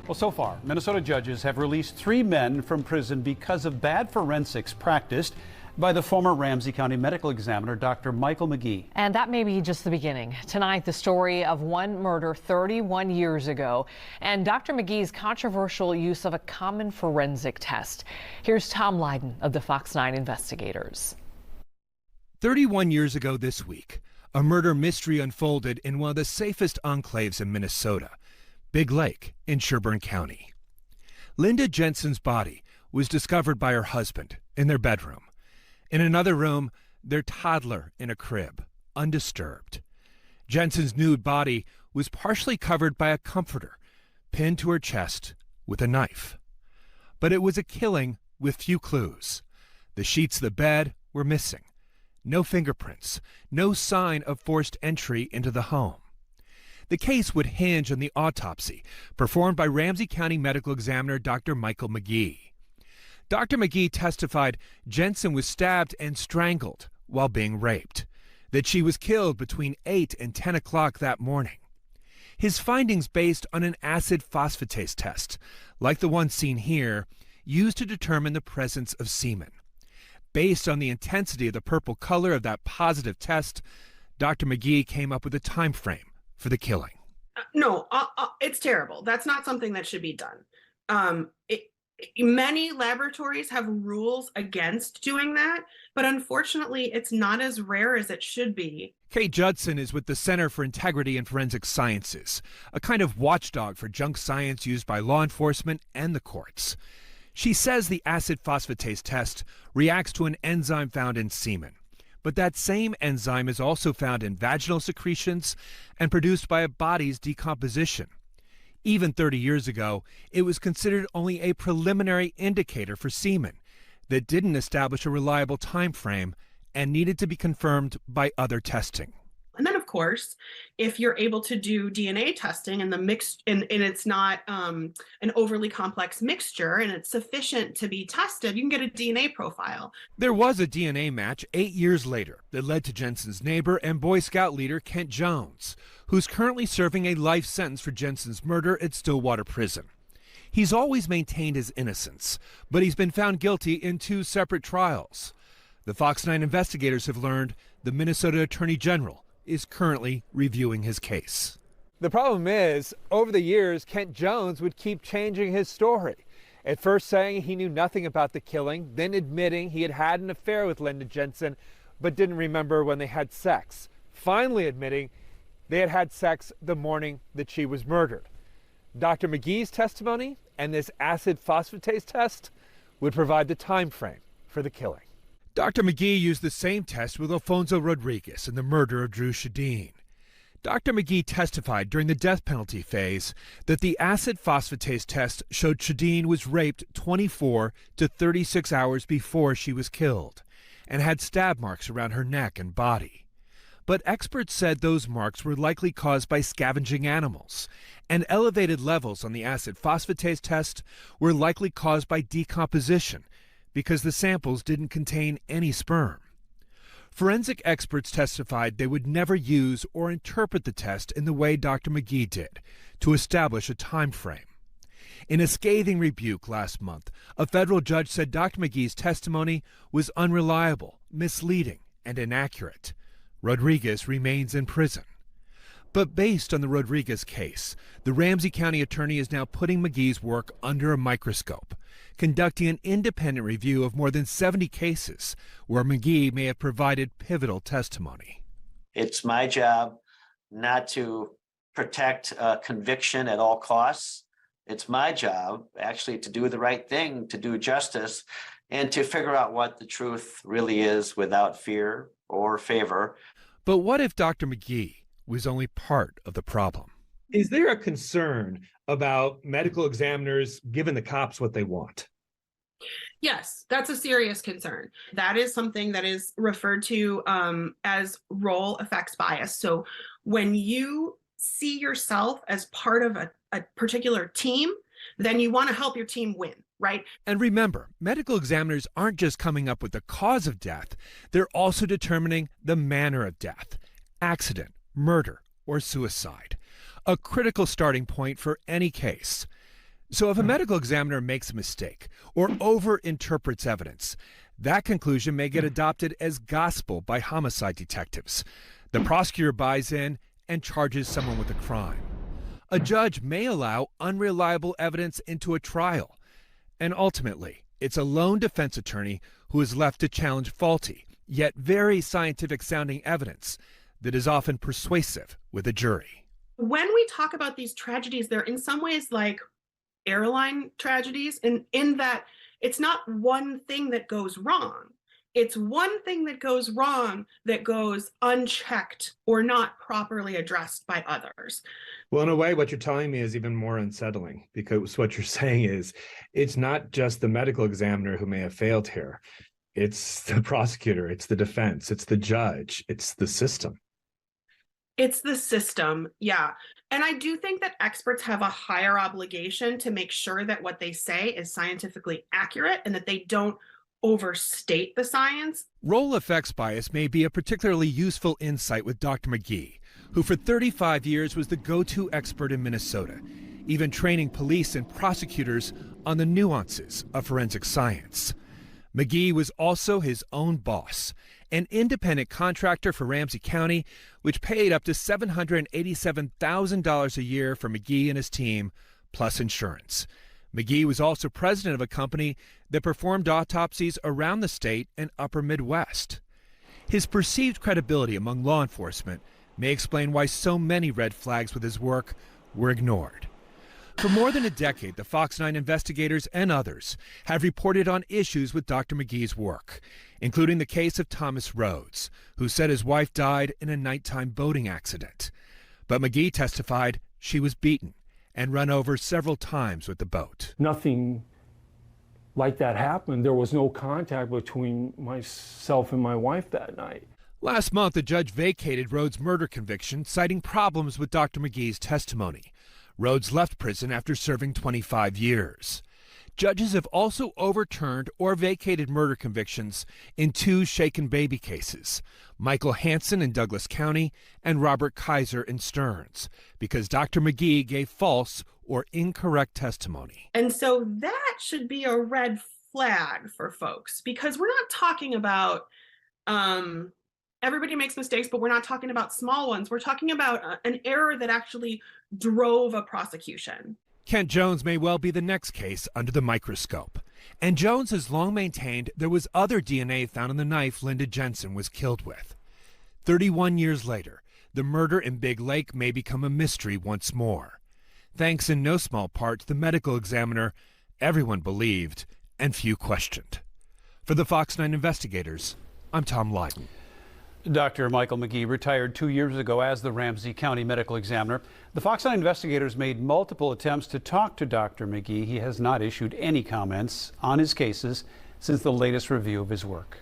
Well, so far, Minnesota judges have released 3 men from prison because of bad forensics practiced by the former Ramsey County medical examiner, Dr. Michael McGee. And that may be just the beginning. Tonight, the story of one murder 31 years ago and Dr. McGee's controversial use of a common forensic test. Here's Tom Lydon of the Fox 9 investigators. 31 years ago this week, a murder mystery unfolded in one of the safest enclaves in Minnesota, Big Lake in Sherburne County. Linda Jensen's body was discovered by her husband in their bedroom. In another room, their toddler in a crib, undisturbed. Jensen's nude body was partially covered by a comforter pinned to her chest with a knife. But it was a killing with few clues. The sheets of the bed were missing. No fingerprints, no sign of forced entry into the home. The case would hinge on the autopsy performed by Ramsey County medical examiner Dr. Michael McGee. Dr. McGee testified Jensen was stabbed and strangled while being raped, that she was killed between 8 and 10 o'clock that morning. His findings based on an acid phosphatase test, like the one seen here, used to determine the presence of semen. Based on the intensity of the purple color of that positive test, Dr. McGee came up with a time frame for the killing. No, it's terrible. That's not something that should be done. Many laboratories have rules against doing that, but unfortunately, it's not as rare as it should be. Kate Judson is with the Center for Integrity in Forensic Sciences, a kind of watchdog for junk science used by law enforcement and the courts. She says the acid phosphatase test reacts to an enzyme found in semen. But that same enzyme is also found in vaginal secretions and produced by a body's decomposition. Even 30 years ago, it was considered only a preliminary indicator for semen that didn't establish a reliable time frame and needed to be confirmed by other testing. And then, of course, if you're able to do DNA testing and the mix, and it's not an overly complex mixture and it's sufficient to be tested, you can get a DNA profile. There was a DNA match 8 years later that led to Jensen's neighbor and Boy Scout leader Kent Jones, who's currently serving a life sentence for Jensen's murder at Stillwater Prison. He's always maintained his innocence, but he's been found guilty in 2 separate trials. The Fox 9 investigators have learned the Minnesota Attorney General is currently reviewing his case. The problem is, over the years, Kent Jones would keep changing his story. At first saying he knew nothing about the killing, then admitting he had had an affair with Linda Jensen, but didn't remember when they had sex. Finally admitting they had had sex the morning that she was murdered. Dr. McGee's testimony and this acid phosphatase test would provide the time frame for the killing. Dr. McGee used the same test with Alfonso Rodriguez in the murder of Drew Shadeen. Dr. McGee testified during the death penalty phase that the acid phosphatase test showed Shadeen was raped 24 to 36 hours before she was killed and had stab marks around her neck and body. But experts said those marks were likely caused by scavenging animals, and elevated levels on the acid phosphatase test were likely caused by decomposition, because the samples didn't contain any sperm. Forensic experts testified they would never use or interpret the test in the way Dr. McGee did, to establish a time frame. In a scathing rebuke last month, a federal judge said Dr. McGee's testimony was unreliable, misleading, and inaccurate. Rodriguez remains in prison. But based on the Rodriguez case, the Ramsey County attorney is now putting McGee's work under a microscope, conducting an independent review of more than 70 cases where McGee may have provided pivotal testimony. It's my job not to protect conviction at all costs. It's my job actually to do the right thing, to do justice, and to figure out what the truth really is without fear or favor. But what if Dr. McGee was only part of the problem? Is there a concern about medical examiners giving the cops what they want? Yes, that's a serious concern. That is something that is referred to as role effects bias. So when you see yourself as part of a particular team, then you want to help your team win, right? And remember, medical examiners aren't just coming up with the cause of death, they're also determining the manner of death, accident, murder, or suicide, a critical starting point for any case. So if a medical examiner makes a mistake or overinterprets evidence, that conclusion may get adopted as gospel by homicide detectives. The prosecutor buys in and charges someone with a crime. A judge may allow unreliable evidence into a trial. And ultimately, it's a lone defense attorney who is left to challenge faulty, yet very scientific-sounding evidence that is often persuasive with a jury. When we talk about these tragedies, they're in some ways like airline tragedies, in that it's not one thing that goes wrong. It's one thing that goes wrong that goes unchecked or not properly addressed by others. Well, in a way, what you're telling me is even more unsettling, because what you're saying is it's not just the medical examiner who may have failed here. It's the prosecutor, it's the defense, it's the judge, it's the system. It's the system, yeah. And I do think that experts have a higher obligation to make sure that what they say is scientifically accurate and that they don't overstate the science. Role effects bias may be a particularly useful insight with Dr. McGee, who for 35 years was the go-to expert in Minnesota, even training police and prosecutors on the nuances of forensic science. McGee was also his own boss, an independent contractor for Ramsey County, which paid up to $787,000 a year for McGee and his team, plus insurance. McGee was also president of a company that performed autopsies around the state and upper Midwest. His perceived credibility among law enforcement may explain why so many red flags with his work were ignored. For more than a decade, the Fox 9 investigators and others have reported on issues with Dr. McGee's work, including the case of Thomas Rhodes, who said his wife died in a nighttime boating accident. But McGee testified she was beaten and run over several times with the boat. Nothing like that happened. There was no contact between myself and my wife that night. Last month, the judge vacated Rhodes' murder conviction, citing problems with Dr. McGee's testimony. Rhodes left prison after serving 25 years. Judges have also overturned or vacated murder convictions in 2 shaken baby cases, Michael Hansen in Douglas County and Robert Kaiser in Stearns, because Dr. McGee gave false or incorrect testimony. And so that should be a red flag for folks, because we're not talking about everybody makes mistakes, but we're not talking about small ones. We're talking about an error that actually drove a prosecution. Kent Jones may well be the next case under the microscope. And Jones has long maintained there was other DNA found in the knife Linda Jensen was killed with. 31 years later, the murder in Big Lake may become a mystery once more. Thanks in no small part to the medical examiner everyone believed and few questioned. For the Fox 9 investigators, I'm Tom Lydon. Dr. Michael McGee retired 2 years ago as the Ramsey County medical examiner. The Fox 9 investigators made multiple attempts to talk to Dr. McGee. He has not issued any comments on his cases since the latest review of his work.